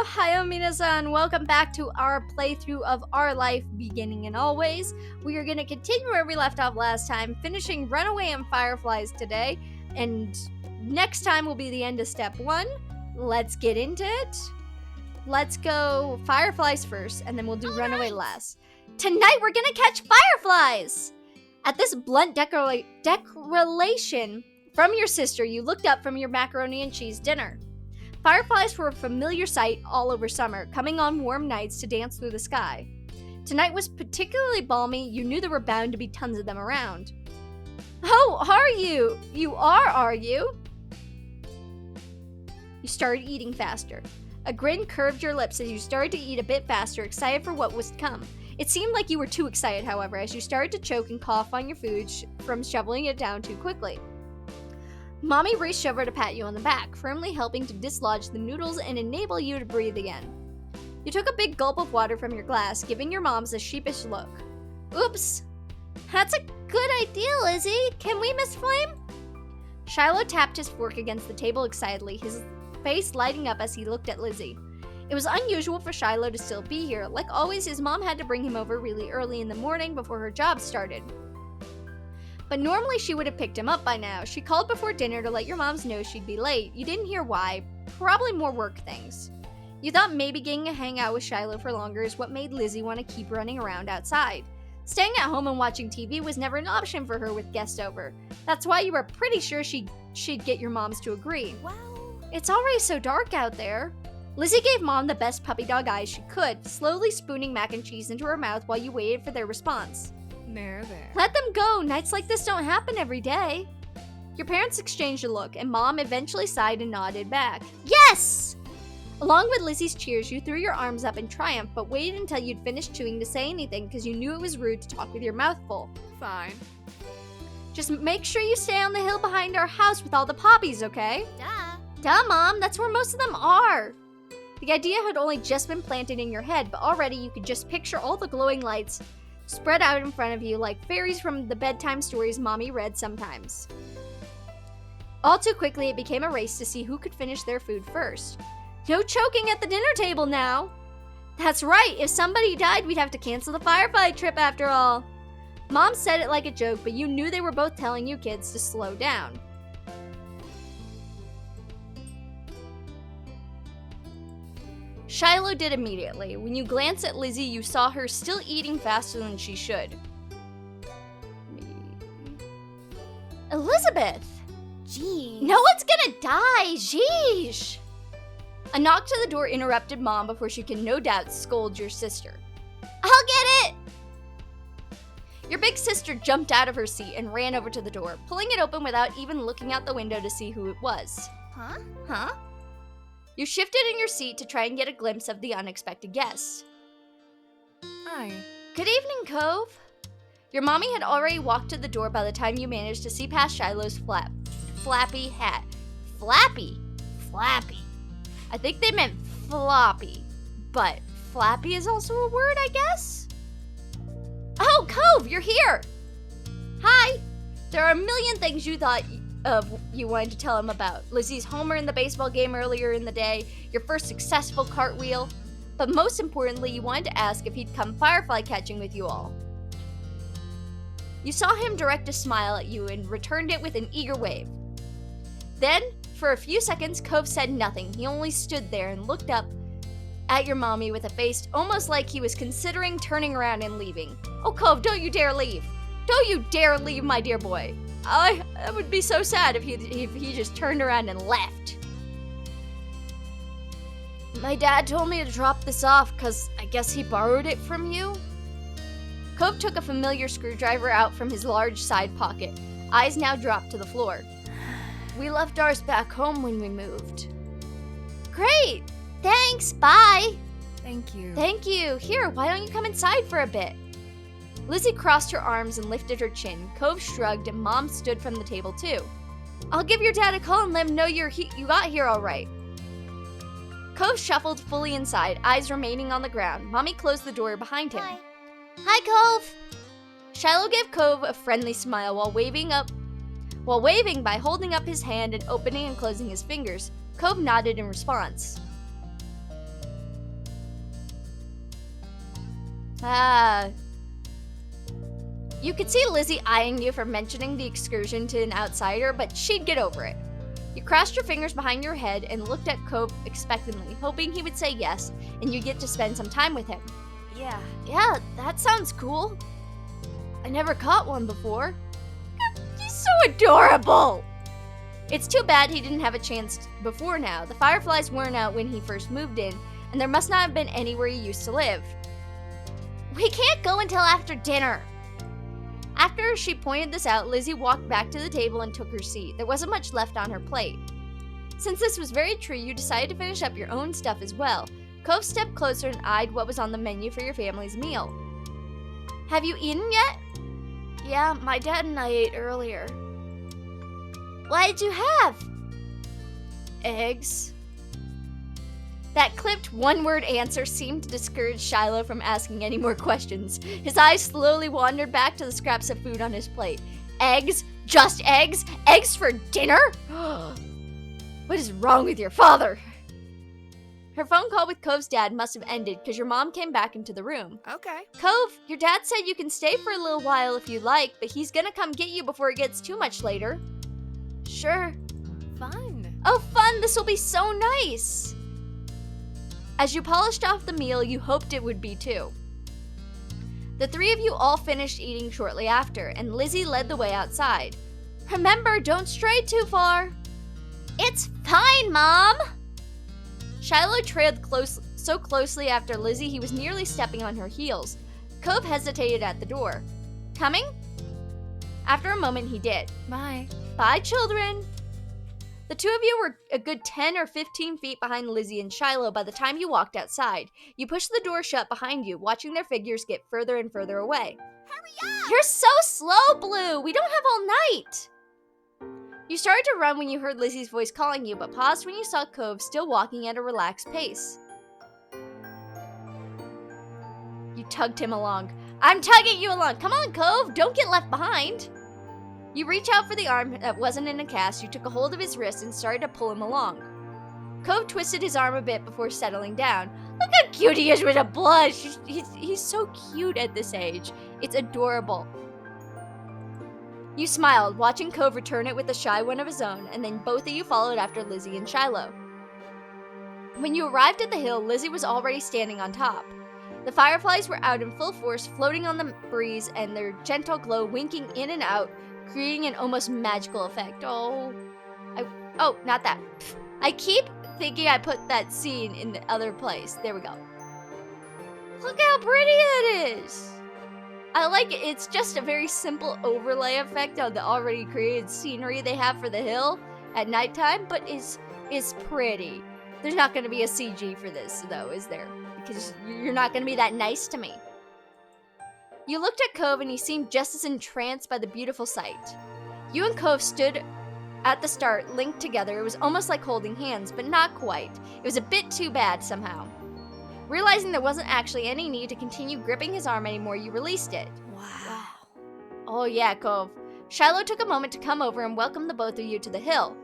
Ohio minasan! Welcome back to our playthrough of Our Life Beginning and Always. We are going to continue where we left off last time, finishing Runaway and Fireflies today, and next time will be the end of step 1. Let's get into it. Let's go Fireflies first, and then we'll do Runaway last. Tonight we're going to catch fireflies! At this blunt declaration from your sister, you looked up from your macaroni and cheese dinner. Fireflies were a familiar sight all over summer, coming on warm nights to dance through the sky. Tonight was particularly balmy. You knew there were bound to be tons of them around. Oh, are you? You are you? You started eating faster. A grin curved your lips as you started to eat a bit faster, excited for what was to come. It seemed like you were too excited, however, as you started to choke and cough on your food from shoveling it down too quickly. Mommy reached over to pat you on the back, firmly helping to dislodge the noodles and enable you to breathe again. You took a big gulp of water from your glass, giving your moms a sheepish look. Oops. That's a good idea, Lizzie. Can we, Miss Flame? Shiloh tapped his fork against the table excitedly, his face lighting up as he looked at Lizzie. It was unusual for Shiloh to still be here. Like always, his mom had to bring him over really early in the morning before her job started. But normally she would have picked him up by now. She called before dinner to let your moms know she'd be late. You didn't hear why. Probably more work things. You thought maybe getting a hangout with Shiloh for longer is what made Lizzie want to keep running around outside. Staying at home and watching TV was never an option for her with guests over. That's why you were pretty sure she'd get your moms to agree. Wow. It's already so dark out there. Lizzie gave Mom the best puppy dog eyes she could, slowly spooning mac and cheese into her mouth while you waited for their response. There. Let them go. Nights like this don't happen every day. Your parents exchanged a look, and Mom eventually sighed and nodded back. Yes! Along with Lizzie's cheers, you threw your arms up in triumph, but waited until you'd finished chewing to say anything because you knew it was rude to talk with your mouth full. Fine. Just make sure you stay on the hill behind our house with all the poppies, okay? Duh, Mom. That's where most of them are. The idea had only just been planted in your head, but already you could just picture all the glowing lights spread out in front of you like fairies from the bedtime stories Mommy read sometimes. All too quickly, it became a race to see who could finish their food first. No choking at the dinner table now! That's right, if somebody died, we'd have to cancel the Firefly trip after all. Mom said it like a joke, but you knew they were both telling you kids to slow down. Shiloh did immediately. When you glanced at Lizzie, you saw her still eating faster than she should. Elizabeth! Jeez. No one's gonna die! Sheesh! A knock to the door interrupted Mom before she could no doubt scold your sister. I'll get it! Your big sister jumped out of her seat and ran over to the door, pulling it open without even looking out the window to see who it was. Huh? You shifted in your seat to try and get a glimpse of the unexpected guest. Hi. Good evening, Cove. Your mommy had already walked to the door by the time you managed to see past Shiloh's flappy hat. Flappy. I think they meant floppy, but flappy is also a word, I guess? Oh, Cove, you're here! Hi! There are a million things you thought you wanted to tell him about. Lizzie's homer in the baseball game earlier in the day, your first successful cartwheel, but most importantly, you wanted to ask if he'd come firefly catching with you all. You saw him direct a smile at you and returned it with an eager wave. Then, for a few seconds, Cove said nothing. He only stood there and looked up at your mommy with a face almost like he was considering turning around and leaving. Oh, Cove, don't you dare leave! Don't you dare leave, my dear boy! I would be so sad if he just turned around and left. My dad told me to drop this off because I guess he borrowed it from you? Cove took a familiar screwdriver out from his large side pocket. Eyes now dropped to the floor. We left ours back home when we moved. Great! Thanks, bye! Thank you. Thank you. Here, why don't you come inside for a bit? Lizzie crossed her arms and lifted her chin. Cove shrugged, and Mom stood from the table too. I'll give your dad a call and let him know you got here all right. Cove shuffled fully inside, eyes remaining on the ground. Mommy closed the door behind him. Hi, Cove! Shiloh gave Cove a friendly smile while waving by holding up his hand and opening and closing his fingers. Cove nodded in response. You could see Lizzie eyeing you for mentioning the excursion to an outsider, but she'd get over it. You crossed your fingers behind your head and looked at Cove expectantly, hoping he would say yes, and you'd get to spend some time with him. Yeah, that sounds cool. I never caught one before. He's so adorable! It's too bad he didn't have a chance before now. The fireflies weren't out when he first moved in, and there must not have been anywhere he used to live. We can't go until after dinner. After she pointed this out, Lizzie walked back to the table and took her seat. There wasn't much left on her plate. Since this was very true, you decided to finish up your own stuff as well. Cove stepped closer and eyed what was on the menu for your family's meal. Have you eaten yet? Yeah, my dad and I ate earlier. What did you have? Eggs. That clipped one-word answer seemed to discourage Shiloh from asking any more questions. His eyes slowly wandered back to the scraps of food on his plate. Eggs? Just eggs? Eggs for dinner? What is wrong with your father? Her phone call with Cove's dad must have ended because your mom came back into the room. Okay. Cove, your dad said you can stay for a little while if you like, but he's gonna come get you before it gets too much later. Sure. Fun. Oh, fun! This will be so nice! As you polished off the meal, you hoped it would be too. The three of you all finished eating shortly after, and Lizzie led the way outside. Remember, don't stray too far. It's fine, Mom! Shiloh trailed so closely after Lizzie he was nearly stepping on her heels. Cove hesitated at the door. Coming? After a moment, he did. Bye. Bye, children! The two of you were a good 10 or 15 feet behind Lizzie and Shiloh by the time you walked outside. You pushed the door shut behind you, watching their figures get further and further away. Hurry up! You're so slow, Blue! We don't have all night! You started to run when you heard Lizzie's voice calling you, but paused when you saw Cove still walking at a relaxed pace. You tugged him along. I'm tugging you along! Come on, Cove! Don't get left behind! You reach out for the arm that wasn't in a cast, you took a hold of his wrist and started to pull him along. Cove twisted his arm a bit before settling down. Look how cute he is with a blush! He's so cute at this age. It's adorable. You smiled, watching Cove return it with a shy one of his own, and then both of you followed after Lizzie and Shiloh. When you arrived at the hill, Lizzie was already standing on top. The fireflies were out in full force, floating on the breeze, and their gentle glow winking in and out, creating an almost magical effect. Oh, not that. I keep thinking I put that scene in the other place. There we go. Look how pretty it is. I like it. It's just a very simple overlay effect on the already created scenery they have for the hill at nighttime, but is pretty. There's not going to be a CG for this, though, is there? Because you're not going to be that nice to me. You looked at Cove and he seemed just as entranced by the beautiful sight. You and Cove stood at the start, linked together. It was almost like holding hands, but not quite. It was a bit too bad somehow. Realizing there wasn't actually any need to continue gripping his arm anymore, you released it. Wow. Oh yeah, Cove. Shiloh took a moment to come over and welcome the both of you to the hill.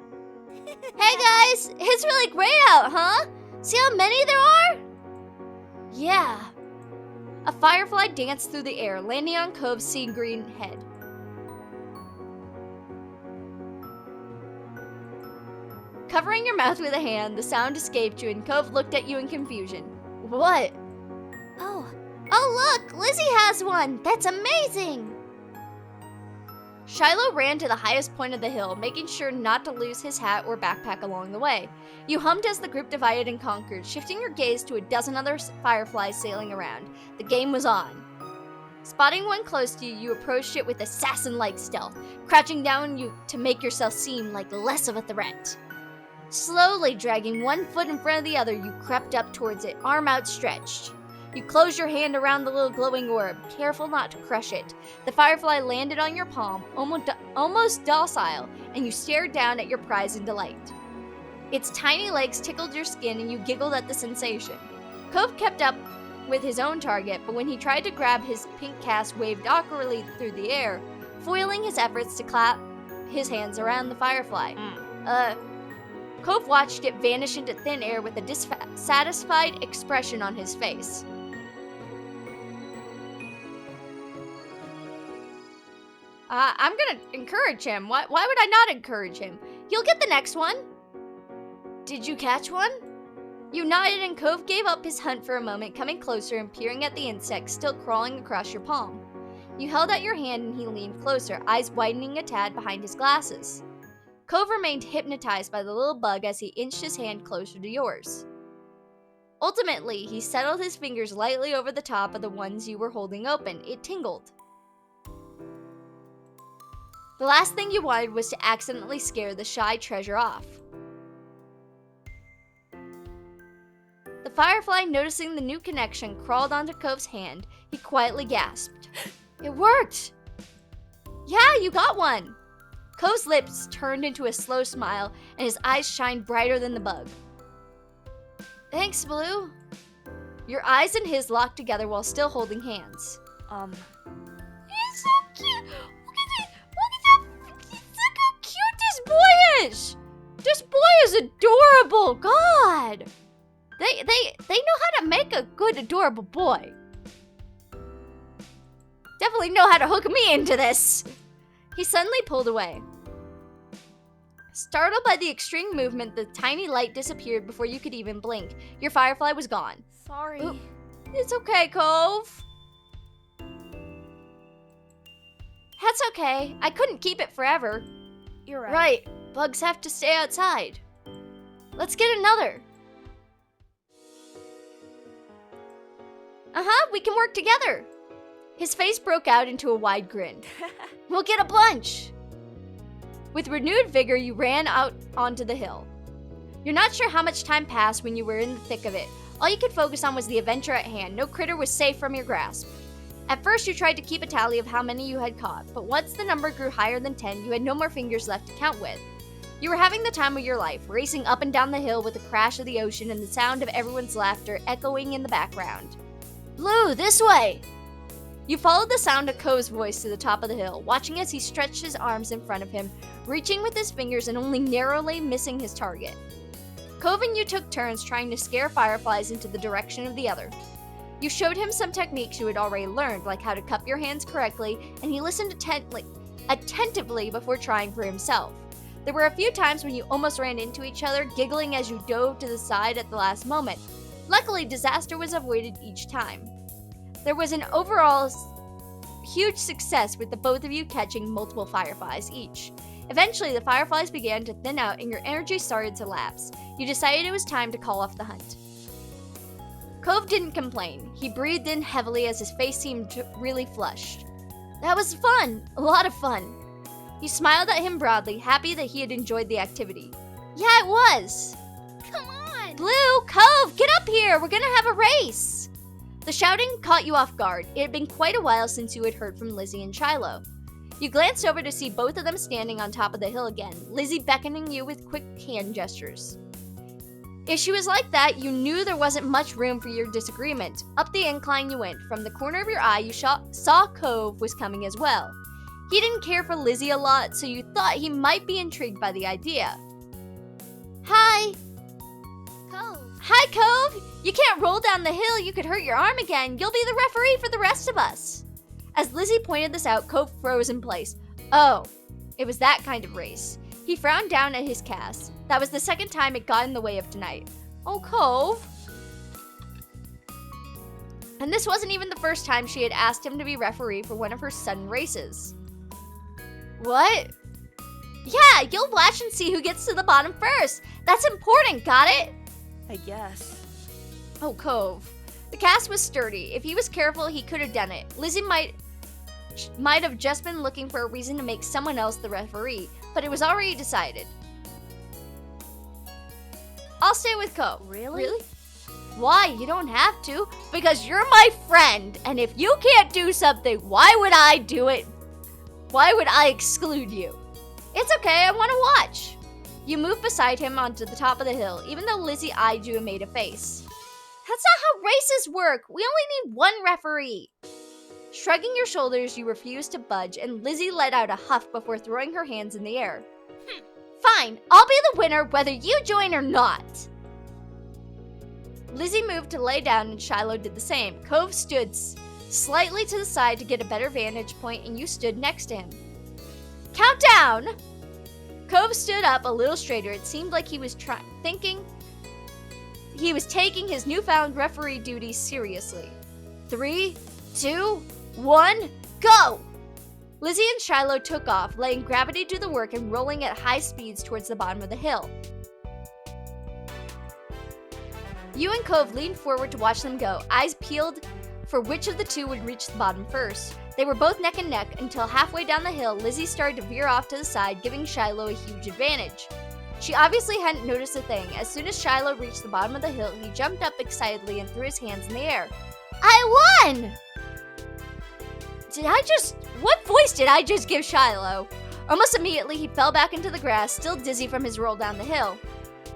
Hey guys, it's really great out, huh? See how many there are? Yeah. A firefly danced through the air, landing on Cove's sea green head. Covering your mouth with a hand, the sound escaped you and Cove looked at you in confusion. What? Oh, look! Lizzie has one! That's amazing! Shiloh ran to the highest point of the hill, making sure not to lose his hat or backpack along the way. You hummed as the group divided and conquered, shifting your gaze to a dozen other fireflies sailing around. The game was on. Spotting one close to you, you approached it with assassin-like stealth, crouching down you to make yourself seem like less of a threat. Slowly dragging one foot in front of the other, you crept up towards it, arm outstretched. You closed your hand around the little glowing orb, careful not to crush it. The firefly landed on your palm, almost docile, and you stared down at your prize in delight. Its tiny legs tickled your skin and you giggled at the sensation. Cove kept up with his own target, but when he tried to grab, his pink cast waved awkwardly through the air, foiling his efforts to clap his hands around the firefly. Cove watched it vanish into thin air with a dissatisfied expression on his face. I'm gonna encourage him. Why would I not encourage him? He'll get the next one. Did you catch one? You nodded and Cove gave up his hunt for a moment, coming closer and peering at the insect still crawling across your palm. You held out your hand and he leaned closer, eyes widening a tad behind his glasses. Cove remained hypnotized by the little bug as he inched his hand closer to yours. Ultimately, he settled his fingers lightly over the top of the ones you were holding open. It tingled. The last thing you wanted was to accidentally scare the shy treasure off. The firefly, noticing the new connection, crawled onto Cove's hand. He quietly gasped. It worked! Yeah, you got one! Cove's lips turned into a slow smile, and his eyes shined brighter than the bug. Thanks, Blue. Your eyes and his locked together while still holding hands. He's so cute! Look at that! Look how cute this boy is! This boy is adorable! God! They know how to make a good, adorable boy. Definitely know how to hook me into this. He suddenly pulled away. Startled by the extreme movement, the tiny light disappeared before you could even blink. Your firefly was gone. Sorry. Oop. It's okay, Cove. That's okay. I couldn't keep it forever. You're right. Right. Bugs have to stay outside. Let's get another. We can work together. His face broke out into a wide grin. We'll get a bunch. With renewed vigor, you ran out onto the hill. You're not sure how much time passed when you were in the thick of it. All you could focus on was the adventure at hand. No critter was safe from your grasp. At first, you tried to keep a tally of how many you had caught, but once the number grew higher than 10, you had no more fingers left to count with. You were having the time of your life, racing up and down the hill with the crash of the ocean and the sound of everyone's laughter echoing in the background. Blue, this way! You followed the sound of Cove's voice to the top of the hill, watching as he stretched his arms in front of him, reaching with his fingers and only narrowly missing his target. Cove and you took turns trying to scare fireflies into the direction of the other. You showed him some techniques you had already learned, like how to cup your hands correctly, and he listened attentively before trying for himself. There were a few times when you almost ran into each other, giggling as you dove to the side at the last moment. Luckily, disaster was avoided each time. There was an overall huge success with the both of you catching multiple fireflies each. Eventually, the fireflies began to thin out and your energy started to lapse. You decided it was time to call off the hunt. Cove didn't complain. He breathed in heavily as his face seemed really flushed. That was fun! A lot of fun. You smiled at him broadly, happy that he had enjoyed the activity. Yeah, it was! Come on! Blue, Cove, get up here! We're gonna have a race! The shouting caught you off guard. It had been quite a while since you had heard from Lizzie and Shiloh. You glanced over to see both of them standing on top of the hill again, Lizzie beckoning you with quick hand gestures. If she was like that, you knew there wasn't much room for your disagreement. Up the incline you went. From the corner of your eye, you saw Cove was coming as well. He didn't care for Lizzie a lot, so you thought he might be intrigued by the idea. Hi! Cove. Hi, Cove! You can't roll down the hill, you could hurt your arm again. You'll be the referee for the rest of us. As Lizzie pointed this out, Cove froze in place. Oh, it was that kind of race. He frowned down at his cast. That was the second time it got in the way of tonight. Oh, Cove. And this wasn't even the first time she had asked him to be referee for one of her sudden races. What? Yeah, you'll watch and see who gets to the bottom first. That's important, got it? I guess. Oh, Cove. The cast was sturdy. If he was careful, he could have done it. Lizzie might have just been looking for a reason to make someone else the referee, but it was already decided. I'll stay with Cove. Really? Why? You don't have to. Because you're my friend, and if you can't do something, why would I do it? Why would I exclude you? It's okay, I want to watch. You moved beside him onto the top of the hill, even though Lizzie eyed you and made a face. That's not how races work. We only need one referee. Shrugging your shoulders, you refused to budge, and Lizzie let out a huff before throwing her hands in the air. Fine, I'll be the winner whether you join or not. Lizzie moved to lay down and Shiloh did the same. Cove stood slightly to the side to get a better vantage point and you stood next to him. Countdown! Cove stood up a little straighter. It seemed like he was taking his newfound referee duties seriously. 3, 2, 1, go! Lizzie and Shiloh took off, letting gravity do the work and rolling at high speeds towards the bottom of the hill. You and Cove leaned forward to watch them go, eyes peeled for which of the two would reach the bottom first. They were both neck and neck until halfway down the hill, Lizzie started to veer off to the side, giving Shiloh a huge advantage. She obviously hadn't noticed a thing. As soon as Shiloh reached the bottom of the hill, he jumped up excitedly and threw his hands in the air. I won! What voice did I just give Shiloh? Almost immediately, he fell back into the grass, still dizzy from his roll down the hill.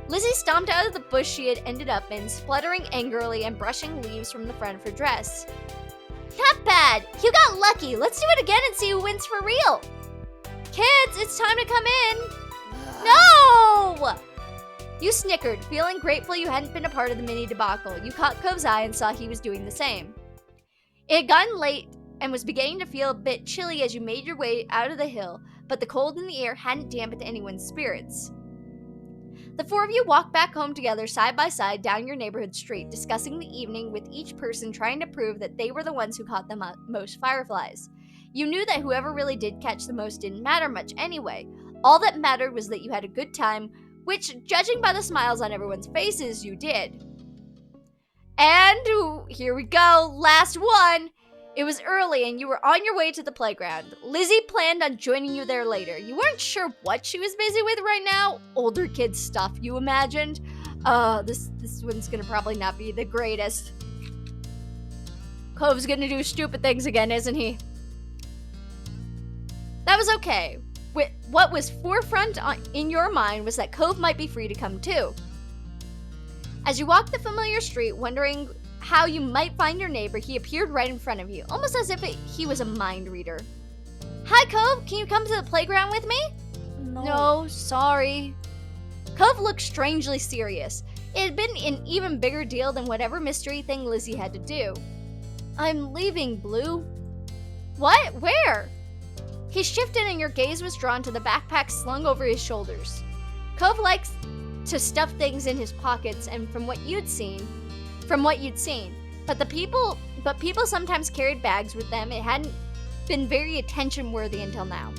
Lizzie stomped out of the bush she had ended up in, spluttering angrily and brushing leaves from the front of her dress. Not bad! You got lucky! Let's do it again and see who wins for real! Kids, it's time to come in! No! You snickered, feeling grateful you hadn't been a part of the mini debacle. You caught Cove's eye and saw he was doing the same. It had gotten late and was beginning to feel a bit chilly as you made your way out of the hill, but the cold in the air hadn't dampened anyone's spirits. The four of you walked back home together side by side down your neighborhood street, discussing the evening with each person trying to prove that they were the ones who caught the most fireflies. You knew that whoever really did catch the most didn't matter much anyway. All that mattered was that you had a good time, which, judging by the smiles on everyone's faces, you did. And here we go, last one! It was early and you were on your way to the playground. Lizzie planned on joining you there later. You weren't sure what she was busy with right now. Older kid stuff, you imagined. This one's gonna probably not be the greatest. Cove's gonna do stupid things again, isn't he? That was okay. What was forefront in your mind was that Cove might be free to come too. As you walked the familiar street, wondering how you might find your neighbor, he appeared right in front of you, almost as if he was a mind reader. Hi, Cove, can you come to the playground with me? No, sorry. Cove looked strangely serious. It had been an even bigger deal than whatever mystery thing Lizzie had to do. I'm leaving, Blue. What? Where? He shifted and your gaze was drawn to the backpack slung over his shoulders. Cove likes to stuff things in his pockets, and from what you'd seen, but people sometimes carried bags with them. It hadn't been very attention-worthy until now.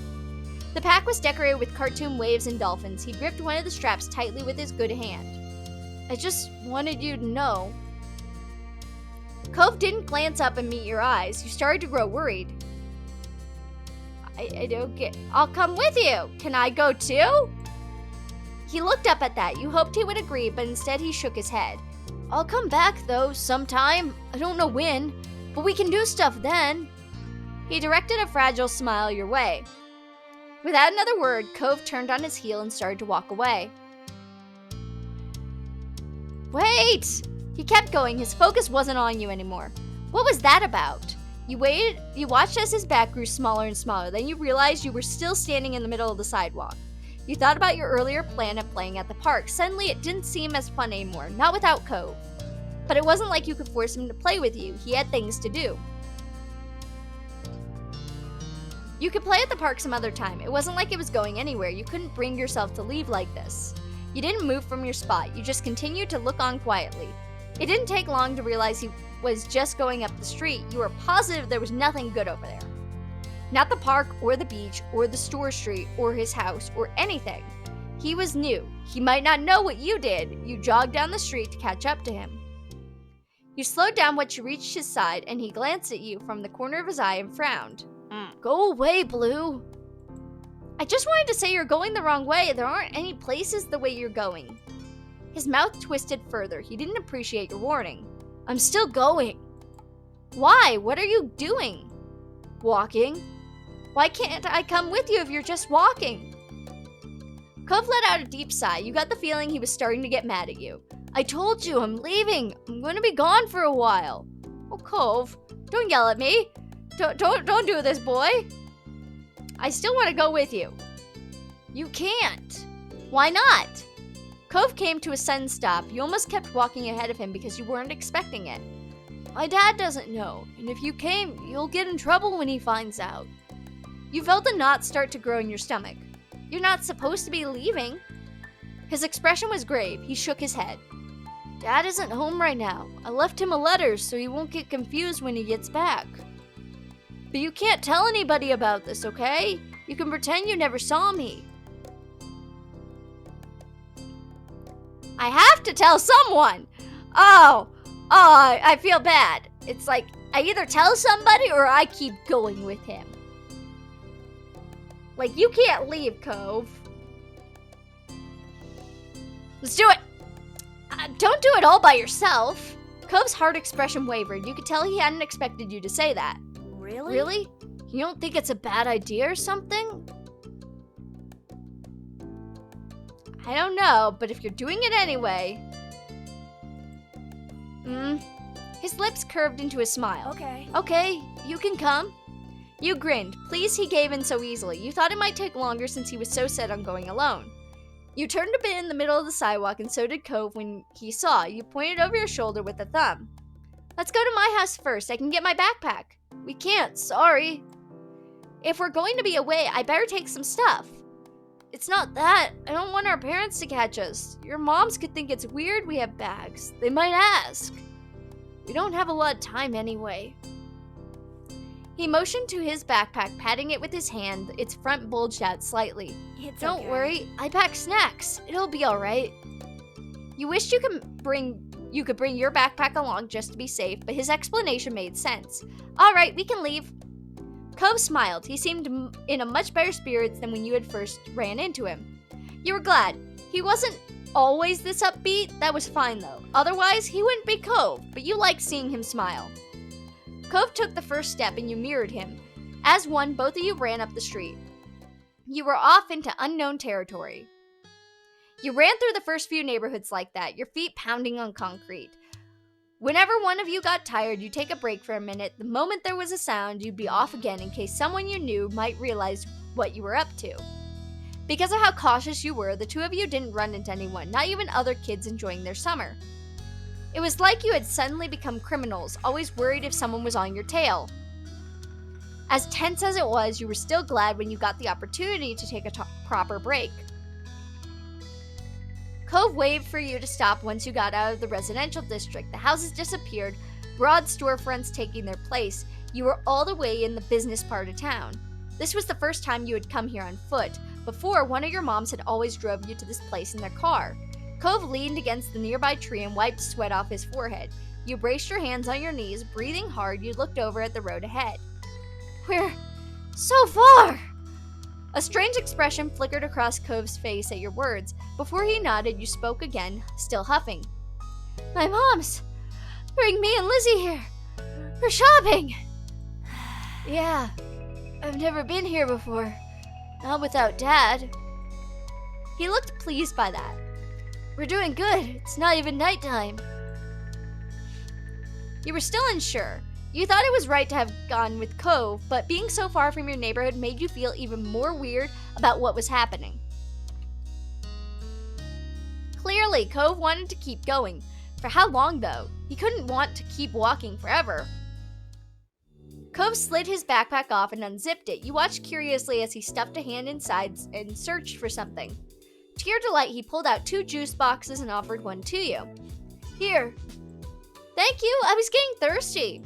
The pack was decorated with cartoon waves and dolphins. He gripped one of the straps tightly with his good hand. I just wanted you to know. Cove didn't glance up and meet your eyes. You started to grow worried. I don't get... I'll come with you. Can I go too? He looked up at that. You hoped he would agree, but instead he shook his head. I'll come back, though, sometime. I don't know when, but we can do stuff then. He directed a fragile smile your way. Without another word, Cove turned on his heel and started to walk away. Wait! He kept going. His focus wasn't on you anymore. What was that about? You waited. You watched as his back grew smaller and smaller. Then you realized you were still standing in the middle of the sidewalk. You thought about your earlier plan of playing at the park. Suddenly, it didn't seem as fun anymore, not without Cove. But it wasn't like you could force him to play with you. He had things to do. You could play at the park some other time. It wasn't like it was going anywhere. You couldn't bring yourself to leave like this. You didn't move from your spot. You just continued to look on quietly. It didn't take long to realize he was just going up the street. You were positive there was nothing good over there. Not the park, or the beach, or the store street, or his house, or anything. He was new. He might not know what you did. You jogged down the street to catch up to him. You slowed down once you reached his side, and he glanced at you from the corner of his eye and frowned. Go away, Blue. I just wanted to say you're going the wrong way. There aren't any places the way you're going. His mouth twisted further. He didn't appreciate your warning. I'm still going. Why? What are you doing? Walking. Why can't I come with you if you're just walking? Cove let out a deep sigh. You got the feeling he was starting to get mad at you. I told you, I'm leaving. I'm going to be gone for a while. Oh, Cove, don't yell at me. Don't do this, boy. I still want to go with you. You can't. Why not? Cove came to a sudden stop. You almost kept walking ahead of him because you weren't expecting it. My dad doesn't know, and if you came, you'll get in trouble when he finds out. You felt a knot start to grow in your stomach. You're not supposed to be leaving. His expression was grave. He shook his head. Dad isn't home right now. I left him a letter so he won't get confused when he gets back. But you can't tell anybody about this, okay? You can pretend you never saw me. I have to tell someone! Oh, I feel bad. It's like I either tell somebody or I keep going with him. Like, you can't leave, Cove. Let's do it! Don't do it all by yourself. Cove's hard expression wavered. You could tell he hadn't expected you to say that. Really? Really? You don't think it's a bad idea or something? I don't know, but if you're doing it anyway... His lips curved into a smile. Okay, you can come. You grinned. Pleased he gave in so easily. You thought it might take longer since he was so set on going alone. You turned a bit in the middle of the sidewalk, and so did Cove when he saw. You pointed over your shoulder with a thumb. Let's go to my house first. I can get my backpack. We can't, sorry. If we're going to be away, I better take some stuff. It's not that. I don't want our parents to catch us. Your moms could think it's weird we have bags. They might ask. We don't have a lot of time anyway. He motioned to his backpack, patting it with his hand. Its front bulged out slightly. Don't worry, I packed snacks. It'll be all right. You wished you could bring your backpack along just to be safe, but his explanation made sense. All right, we can leave. Cove smiled. He seemed in a much better spirits than when you had first ran into him. You were glad. He wasn't always this upbeat. That was fine, though. Otherwise, he wouldn't be Cove, but you liked seeing him smile. Cove took the first step and you mirrored him. As one, both of you ran up the street. You were off into unknown territory. You ran through the first few neighborhoods like that, your feet pounding on concrete. Whenever one of you got tired, you'd take a break for a minute. The moment there was a sound, you'd be off again in case someone you knew might realize what you were up to. Because of how cautious you were, the two of you didn't run into anyone, not even other kids enjoying their summer. It was like you had suddenly become criminals, always worried if someone was on your tail. As tense as it was, you were still glad when you got the opportunity to take a proper break. Cove waved for you to stop once you got out of the residential district. The houses disappeared, broad storefronts taking their place. You were all the way in the business part of town. This was the first time you had come here on foot. Before, one of your moms had always drove you to this place in their car. Cove leaned against the nearby tree and wiped sweat off his forehead. You braced your hands on your knees, breathing hard. You looked over at the road ahead. We're so far! A strange expression flickered across Cove's face at your words. Before he nodded, you spoke again, still huffing. My mom's bring me and Lizzie here for shopping. Yeah, I've never been here before. Not without Dad. He looked pleased by that. We're doing good. It's not even nighttime. You were still unsure. You thought it was right to have gone with Cove, but being so far from your neighborhood made you feel even more weird about what was happening. Clearly, Cove wanted to keep going. For how long, though? He couldn't want to keep walking forever. Cove slid his backpack off and unzipped it. You watched curiously as he stuffed a hand inside and searched for something. To your delight, he pulled out 2 juice boxes and offered one to you. Here. Thank you, I was getting thirsty.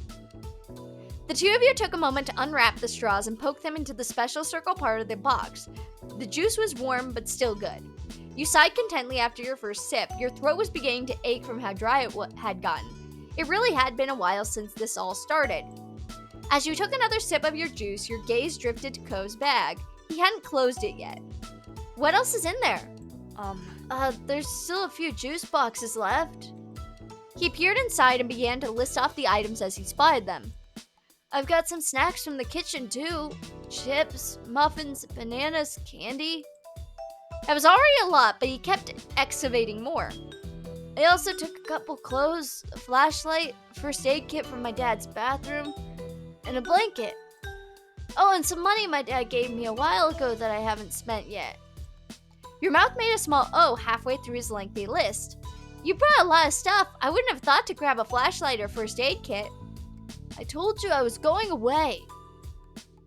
The two of you took a moment to unwrap the straws and poke them into the special circle part of the box. The juice was warm, but still good. You sighed contentedly after your first sip. Your throat was beginning to ache from how dry it had gotten. It really had been a while since this all started. As you took another sip of your juice, your gaze drifted to Cove's bag. He hadn't closed it yet. What else is in there? There's still a few juice boxes left. He peered inside and began to list off the items as he spotted them. I've got some snacks from the kitchen too. Chips, muffins, bananas, candy. That was already a lot, but he kept excavating more. I also took a couple clothes, a flashlight, a first aid kit from my dad's bathroom, and a blanket. Oh, and some money my dad gave me a while ago that I haven't spent yet. Your mouth made a small O halfway through his lengthy list. You brought a lot of stuff. I wouldn't have thought to grab a flashlight or first aid kit. I told you I was going away.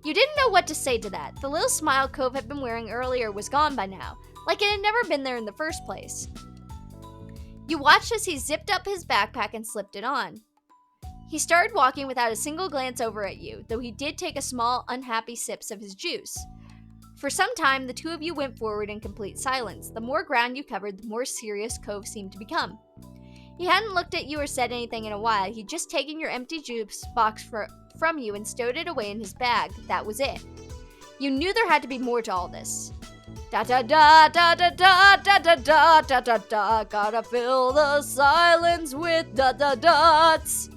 You didn't know what to say to that. The little smile Cove had been wearing earlier was gone by now, like it had never been there in the first place. You watched as he zipped up his backpack and slipped it on. He started walking without a single glance over at you, though he did take a small, unhappy sips of his juice. For some time, the two of you went forward in complete silence. The more ground you covered, the more serious Cove seemed to become. He hadn't looked at you or said anything in a while. He'd just taken your empty juice box from you and stowed it away in his bag. That was it. You knew there had to be more to all this. Da da da da da da da da da da da da. Gotta fill the silence with da da dots.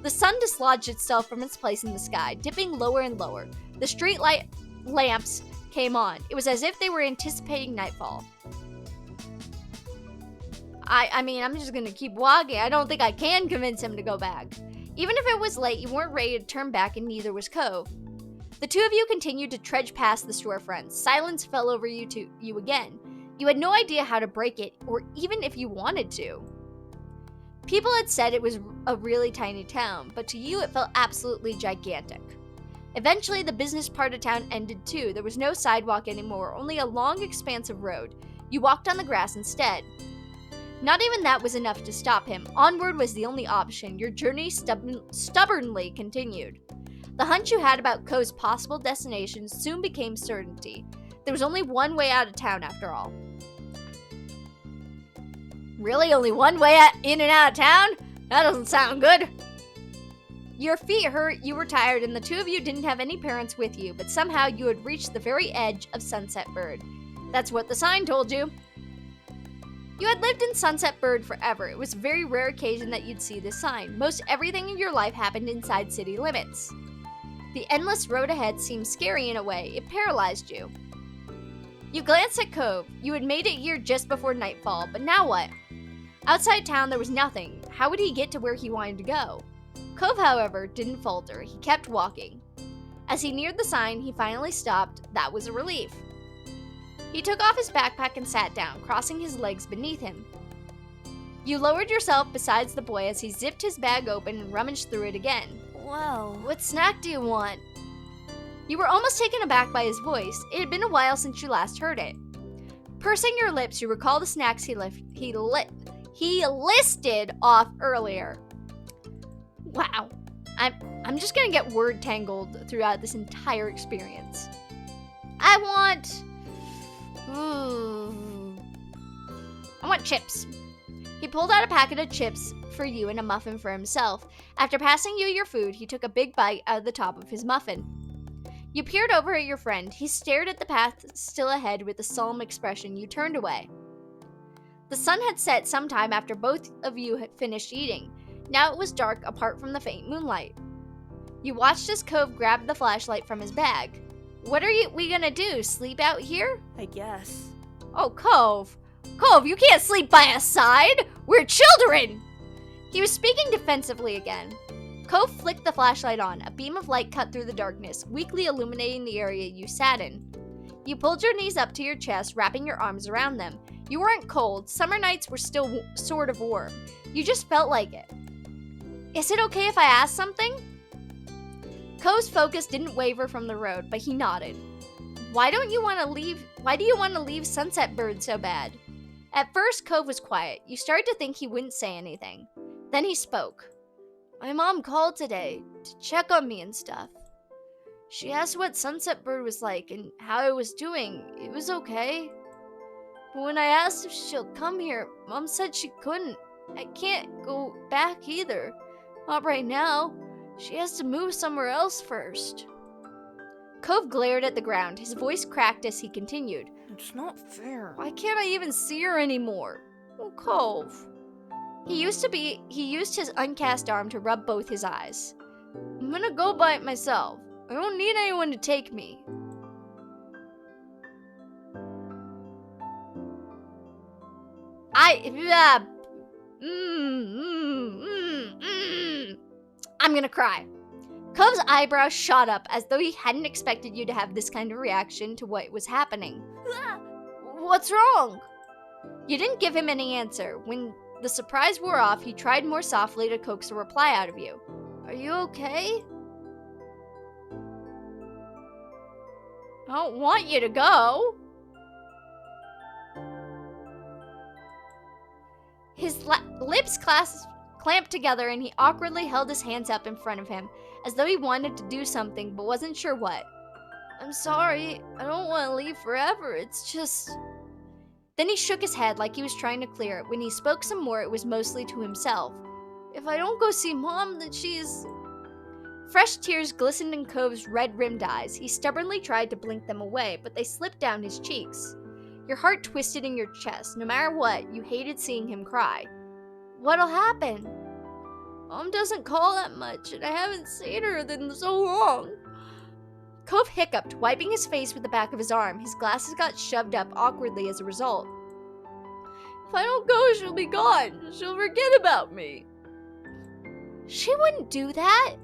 The sun dislodged itself from its place in the sky, dipping lower and lower. The street light lamps came on. It was as if they were anticipating nightfall. I mean, I'm just gonna keep walking. I don't think I can convince him to go back. Even if it was late, you weren't ready to turn back, and neither was Cove. The two of you continued to trudge past the storefronts. Silence fell over you again. You had no idea how to break it, or even if you wanted to. People had said it was a really tiny town, but to you it felt absolutely gigantic. Eventually, the business part of town ended too. There was no sidewalk anymore, only a long expanse of road. You walked on the grass instead. Not even that was enough to stop him. Onward was the only option. Your journey stubbornly continued. The hunch you had about Cove's possible destination soon became certainty. There was only one way out of town after all. Really? Only one way in and out of town? That doesn't sound good. Your feet hurt, you were tired, and the two of you didn't have any parents with you, but somehow you had reached the very edge of Sunset Bird. That's what the sign told you. You had lived in Sunset Bird forever. It was a very rare occasion that you'd see this sign. Most everything in your life happened inside city limits. The endless road ahead seemed scary in a way. It paralyzed you. You glanced at Cove. You had made it here just before nightfall, but now what? Outside town, there was nothing. How would he get to where he wanted to go? Cove, however, didn't falter. He kept walking. As he neared the sign, he finally stopped. That was a relief. He took off his backpack and sat down, crossing his legs beneath him. You lowered yourself beside the boy as he zipped his bag open and rummaged through it again. Whoa. What snack do you want? You were almost taken aback by his voice. It had been a while since you last heard it. Pursing your lips, you recall the snacks he listed off earlier. Wow. I'm just gonna get word tangled throughout this entire experience. I want chips. He pulled out a packet of chips for you and a muffin for himself. After passing you your food, he took a big bite out of the top of his muffin. You peered over at your friend. He stared at the path still ahead with a solemn expression. You turned away. The sun had set sometime after both of you had finished eating. Now it was dark apart from the faint moonlight. You watched as Cove grabbed the flashlight from his bag. What are we gonna do? Sleep out here? I guess. Oh, Cove! Cove, you can't sleep by a side! We're children! He was speaking defensively again. Cove flicked the flashlight on. A beam of light cut through the darkness, weakly illuminating the area you sat in. You pulled your knees up to your chest, wrapping your arms around them. You weren't cold. Summer nights were still sort of warm. You just felt like it. Is it okay if I ask something? Cove's focus didn't waver from the road, but he nodded. Why do you want to leave Sunset Bird so bad? At first, Cove was quiet. You started to think he wouldn't say anything. Then he spoke. My mom called today to check on me and stuff. She asked what Sunset Bird was like and how I was doing. It was okay. But when I asked if she'll come here, Mom said she couldn't. I can't go back either. Not right now. She has to move somewhere else first. Cove glared at the ground. His voice cracked as he continued. It's not fair. Why can't I even see her anymore? Oh, Cove. He used his uncast arm to rub both his eyes. I'm gonna go by it myself. I don't need anyone to take me. I'm gonna cry. Cove's eyebrows shot up as though he hadn't expected you to have this kind of reaction to what was happening. What's wrong? You didn't give him any answer. When the surprise wore off, he tried more softly to coax a reply out of you. Are you okay? I don't want you to go. His lips clamped together and he awkwardly held his hands up in front of him, as though he wanted to do something but wasn't sure what. I'm sorry, I don't want to leave forever, it's just... Then he shook his head like he was trying to clear it. When he spoke some more, it was mostly to himself. If I don't go see Mom, then she's... Fresh tears glistened in Cove's red-rimmed eyes. He stubbornly tried to blink them away, but they slipped down his cheeks. Your heart twisted in your chest. No matter what, you hated seeing him cry. What'll happen? Mom doesn't call that much, and I haven't seen her in so long. Cove hiccuped, wiping his face with the back of his arm. His glasses got shoved up awkwardly as a result. If I don't go, she'll be gone. She'll forget about me. She wouldn't do that.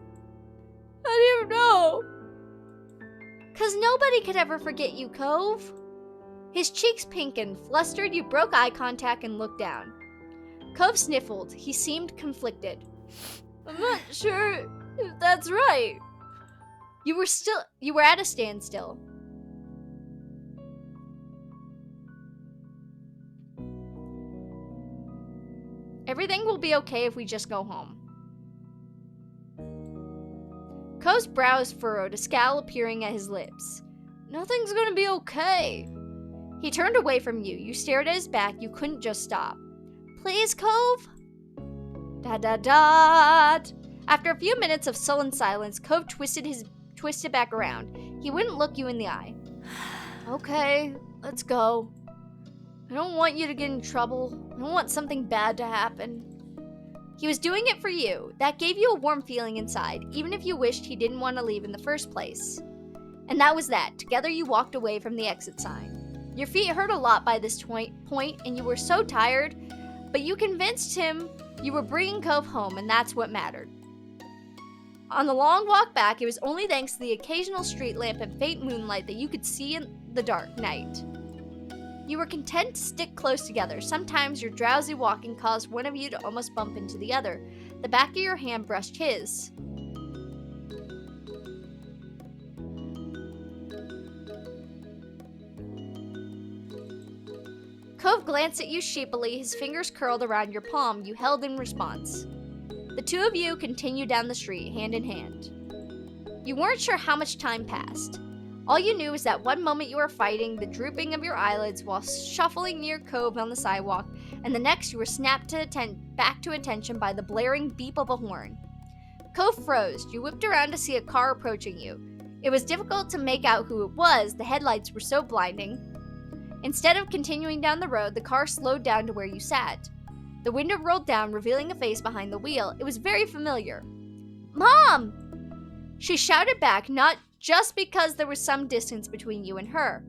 How do you know? 'Cause nobody could ever forget you, Cove. His cheeks pinkened. Flustered, you broke eye contact and looked down. Cove sniffled. He seemed conflicted. I'm not sure if that's right. You were at a standstill. Everything will be okay if we just go home. Cove's brows furrowed, a scowl appearing at his lips. Nothing's gonna be okay. He turned away from you. You stared at his back. You couldn't just stop. Please, Cove? Da-da-da. After a few minutes of sullen silence, Cove twisted back around. He wouldn't look you in the eye. Okay, let's go. I don't want you to get in trouble. I don't want something bad to happen. He was doing it for you. That gave you a warm feeling inside, even if you wished he didn't want to leave in the first place. And that was that. Together you walked away from the exit sign. Your feet hurt a lot by this point, and you were so tired, but you convinced him you were bringing Cove home, and that's what mattered. On the long walk back, it was only thanks to the occasional street lamp and faint moonlight that you could see in the dark night. You were content to stick close together. Sometimes your drowsy walking caused one of you to almost bump into the other. The back of your hand brushed his. Cove glanced at you sheepily, his fingers curled around your palm you held in response. The two of you continued down the street, hand in hand. You weren't sure how much time passed. All you knew was that one moment you were fighting the drooping of your eyelids while shuffling near Cove on the sidewalk, and the next you were snapped back to attention by the blaring beep of a horn. Cove froze. You whipped around to see a car approaching you. It was difficult to make out who it was, the headlights were so blinding. Instead of continuing down the road, the car slowed down to where you sat. The window rolled down, revealing a face behind the wheel. It was very familiar. Mom! She shouted back, not just because there was some distance between you and her.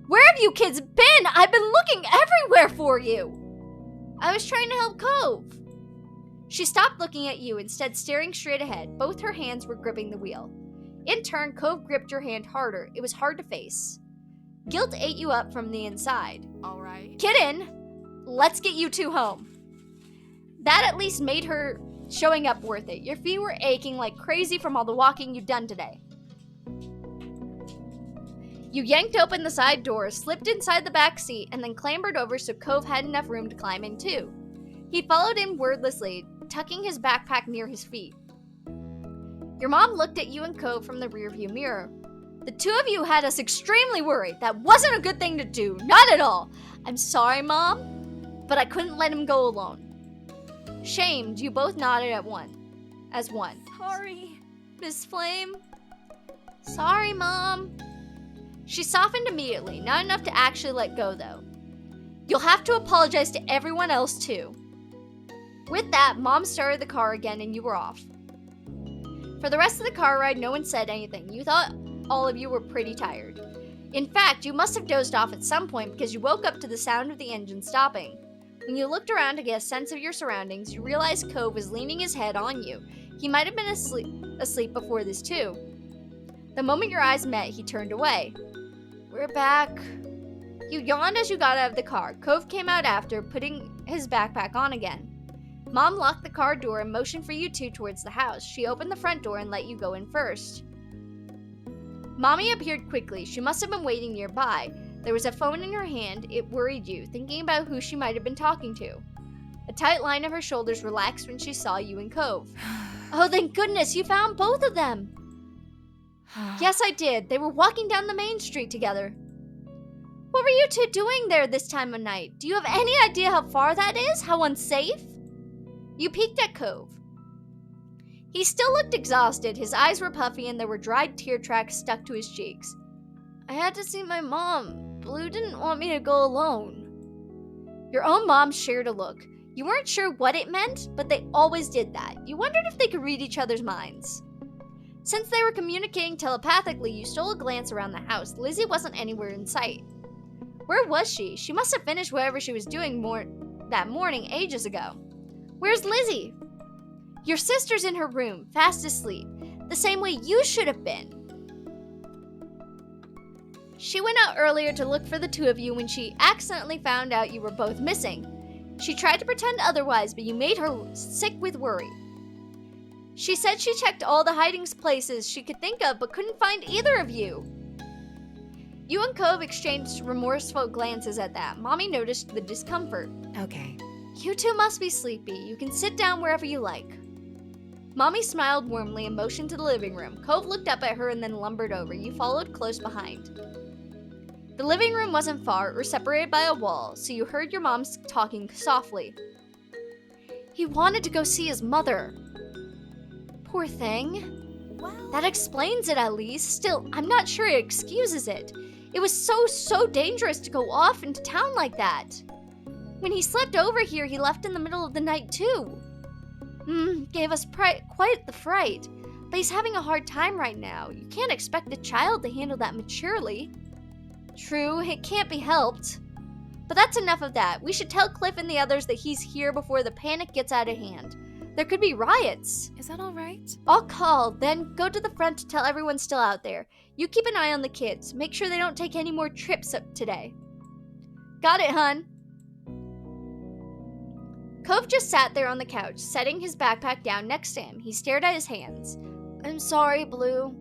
Where have you kids been? I've been looking everywhere for you! I was trying to help Cove. She stopped looking at you, instead staring straight ahead. Both her hands were gripping the wheel. In turn, Cove gripped your hand harder. It was hard to face. Guilt ate you up from the inside. All right. Get in. Let's get you two home. That at least made her showing up worth it. Your feet were aching like crazy from all the walking you'd done today. You yanked open the side doors, slipped inside the back seat, and then clambered over so Cove had enough room to climb in too. He followed in wordlessly, tucking his backpack near his feet. Your mom looked at you and Cove from the rearview mirror. The two of you had us extremely worried. That wasn't a good thing to do. Not at all. I'm sorry, Mom, but I couldn't let him go alone. Shamed, you both nodded as one. Sorry. Miss Flame? Sorry, Mom. She softened immediately, not enough to actually let go, though. You'll have to apologize to everyone else, too. With that, Mom started the car again and you were off. For the rest of the car ride, no one said anything. You thought all of you were pretty tired. In fact, you must have dozed off at some point because you woke up to the sound of the engine stopping. When you looked around to get a sense of your surroundings, you realized Cove was leaning his head on you. He might have been asleep before this too. The moment your eyes met, he turned away. We're back. You yawned as you got out of the car. Cove came out after, putting his backpack on again. Mom locked the car door and motioned for you two towards the house. She opened the front door and let you go in first. Mommy appeared quickly. She must have been waiting nearby. There was a phone in her hand. It worried you, thinking about who she might have been talking to. A tight line of her shoulders relaxed when she saw you and Cove. Oh, thank goodness, you found both of them. Yes, I did. They were walking down the main street together. What were you two doing there this time of night? Do you have any idea how far that is? How unsafe? You peeked at Cove. He still looked exhausted. His eyes were puffy and there were dried tear tracks stuck to his cheeks. I had to see my mom. Blue didn't want me to go alone. Your own mom shared a look. You weren't sure what it meant, but they always did that. You wondered if they could read each other's minds. Since they were communicating telepathically, you stole a glance around the house. Lizzie wasn't anywhere in sight. Where was she? She must have finished whatever she was doing that morning ages ago. Where's Lizzie? Your sister's in her room, fast asleep, the same way you should have been. She went out earlier to look for the two of you when she accidentally found out you were both missing. She tried to pretend otherwise, but you made her sick with worry. She said she checked all the hiding places she could think of, but couldn't find either of you. You and Cove exchanged remorseful glances at that. Mommy noticed the discomfort. Okay. You two must be sleepy. You can sit down wherever you like. Mommy smiled warmly and motioned to the living room. Cove looked up at her and then lumbered over. You followed close behind. The living room wasn't far or separated by a wall, so you heard your mom talking softly. He wanted to go see his mother. Poor thing. Well, That explains it at least. Still, I'm not sure it excuses it. It was so dangerous to go off into town like that. When he slept over here, he left in the middle of the night too. Gave us quite the fright. But he's having a hard time right now. You can't expect a child to handle that maturely. True, it can't be helped. But that's enough of that. We should tell Cliff and the others that he's here before the panic gets out of hand. There could be riots. is that all right? I'll call, then go to the front to tell everyone's still out there. You keep an eye on the kids. Make sure they don't take any more trips up today. Got it, hun. Cove just sat there on the couch, setting his backpack down next to him. He stared at his hands. I'm sorry, Blue.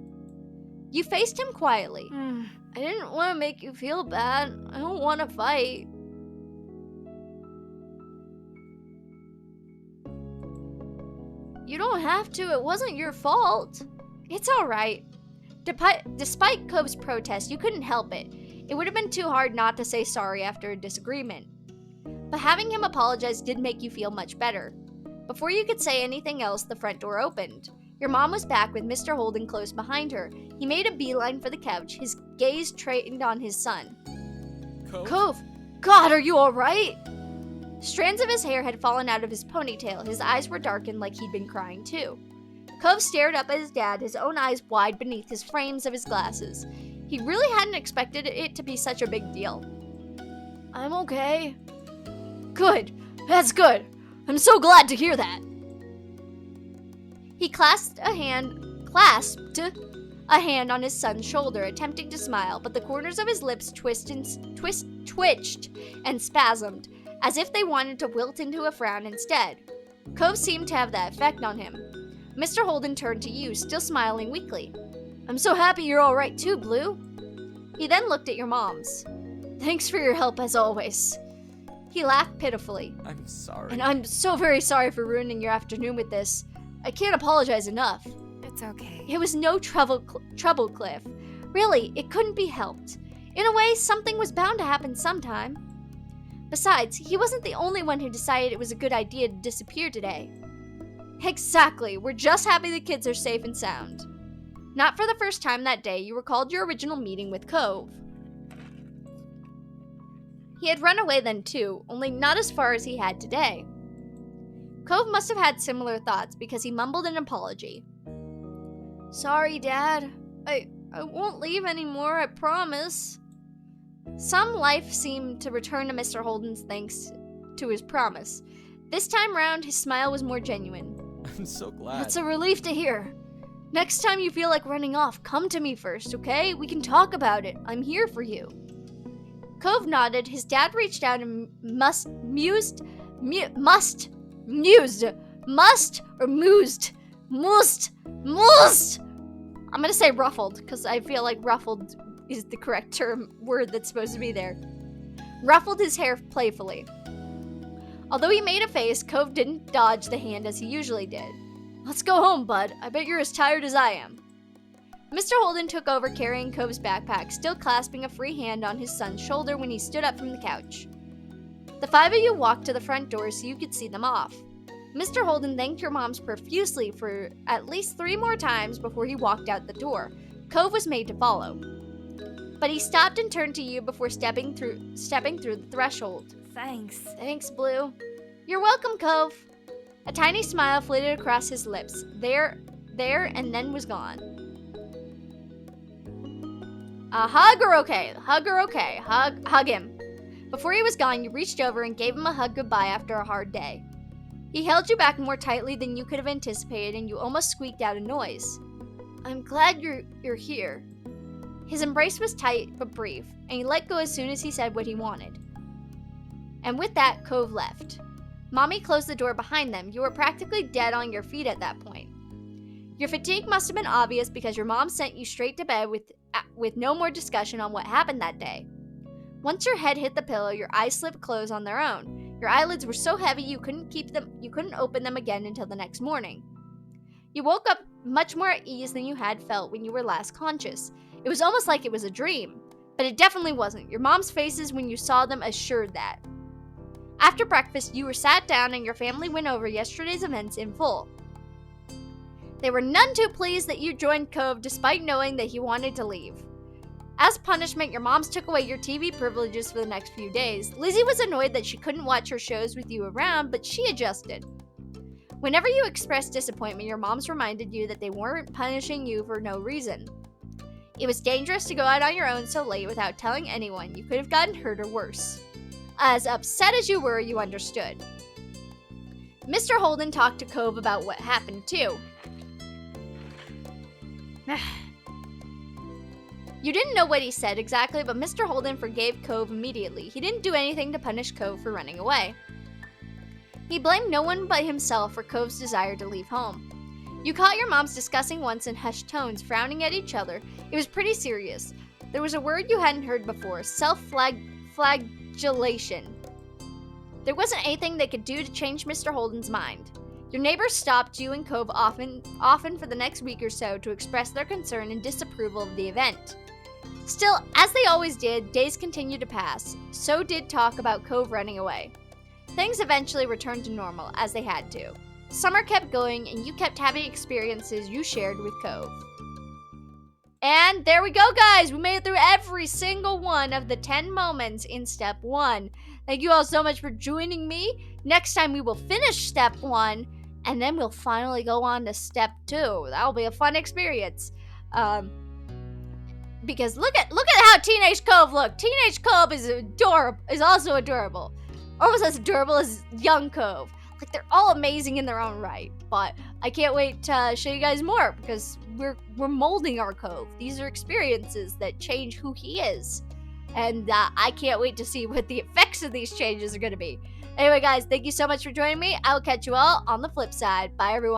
You faced him quietly. I didn't want to make you feel bad. I don't want to fight. You don't have to. It wasn't your fault. It's all right. Despite Cove's protest, you couldn't help it. It would have been too hard not to say sorry after a disagreement. But having him apologize did make you feel much better. Before you could say anything else, the front door opened. Your mom was back with Mr. Holden close behind her. He made a beeline for the couch, his gaze trained on his son. Cove! God, are you all right? Strands of his hair had fallen out of his ponytail. His eyes were darkened like he'd been crying too. Cove stared up at his dad, his own eyes wide beneath his frames of his glasses. He really hadn't expected it to be such a big deal. I'm okay. Good. That's good. I'm so glad to hear that. He clasped a hand on his son's shoulder, attempting to smile, but the corners of his lips twitched and spasmed, as if they wanted to wilt into a frown instead. Cove seemed to have that effect on him. Mr. Holden turned to you, still smiling weakly. I'm so happy you're all right too, Blue. He then looked at your moms. Thanks for your help as always. He laughed pitifully. I'm sorry. And I'm so very sorry for ruining your afternoon with this. I can't apologize enough. It's okay. It was no trouble, Cliff. Really, it couldn't be helped. In a way, something was bound to happen sometime. Besides, he wasn't the only one who decided it was a good idea to disappear today. Exactly. We're just happy the kids are safe and sound. Not for the first time that day, you recalled your original meeting with Cove. He had run away then too, only not as far as he had today. Cove must have had similar thoughts because he mumbled an apology. Sorry, Dad. I won't leave anymore, I promise. Some life seemed to return to Mr. Holden's thanks to his promise. This time round, his smile was more genuine. I'm so glad. It's a relief to hear. Next time you feel like running off, come to me first, okay? We can talk about it. I'm here for you. Cove nodded. His dad reached out and mused. I'm gonna say ruffled, because I feel like ruffled is the correct word that's supposed to be there. Ruffled his hair playfully. Although he made a face, Cove didn't dodge the hand as he usually did. Let's go home, bud. I bet you're as tired as I am. Mr. Holden took over carrying Cove's backpack, still clasping a free hand on his son's shoulder when he stood up from the couch. The 5 of you walked to the front door so you could see them off. Mr. Holden thanked your moms profusely for at least 3 more times before he walked out the door. Cove was made to follow. But he stopped and turned to you before stepping through the threshold. Thanks, Blue. You're welcome, Cove. A tiny smile flitted across his lips. There, and then was gone. A hug or okay? Hug him. Before he was gone, you reached over and gave him a hug goodbye after a hard day. He held you back more tightly than you could have anticipated, and you almost squeaked out a noise. I'm glad you're here. His embrace was tight but brief, and he let go as soon as he said what he wanted. And with that, Cove left. Mommy closed the door behind them. You were practically dead on your feet at that point. Your fatigue must have been obvious because your mom sent you straight to bed with no more discussion on what happened that day. Once your head hit the pillow, your eyes slipped closed on their own. Your eyelids were so heavy you couldn't open them again until the next morning. You woke up much more at ease than you had felt when you were last conscious. It was almost like it was a dream, but it definitely wasn't. Your mom's faces when you saw them assured that. After breakfast, you were sat down and your family went over yesterday's events in full. They were none too pleased that you joined Cove despite knowing that he wanted to leave. As punishment, your moms took away your TV privileges for the next few days. Lizzie was annoyed that she couldn't watch her shows with you around, but she adjusted. Whenever you expressed disappointment, your moms reminded you that they weren't punishing you for no reason. It was dangerous to go out on your own so late without telling anyone. You could have gotten hurt or worse. As upset as you were, you understood. Mr. Holden talked to Cove about what happened, too. You didn't know what he said exactly, but Mr. Holden forgave Cove immediately. He didn't do anything to punish Cove for running away. He blamed no one but himself for Cove's desire to leave home. You caught your moms discussing once in hushed tones, frowning at each other. It was pretty serious. There was a word you hadn't heard before, self-flagellation. There wasn't anything they could do to change Mr. Holden's mind. Your neighbors stopped you and Cove often for the next week or so to express their concern and disapproval of the event. Still, as they always did, days continued to pass. So did talk about Cove running away. Things eventually returned to normal, as they had to. Summer kept going, and you kept having experiences you shared with Cove. And there we go, guys! We made it through every single one of the 10 moments in Step 1. Thank you all so much for joining me. Next time we will finish Step 1, and then we'll finally go on to Step 2. That'll be a fun experience. Because look at how Teenage Cove look. Teenage Cove is also adorable. Almost as adorable as young Cove. Like, they're all amazing in their own right. But I can't wait to show you guys more because we're molding our Cove. These are experiences that change who he is. And I can't wait to see what the effects of these changes are going to be. Anyway, guys, thank you so much for joining me. I will catch you all on the flip side. Bye, everyone.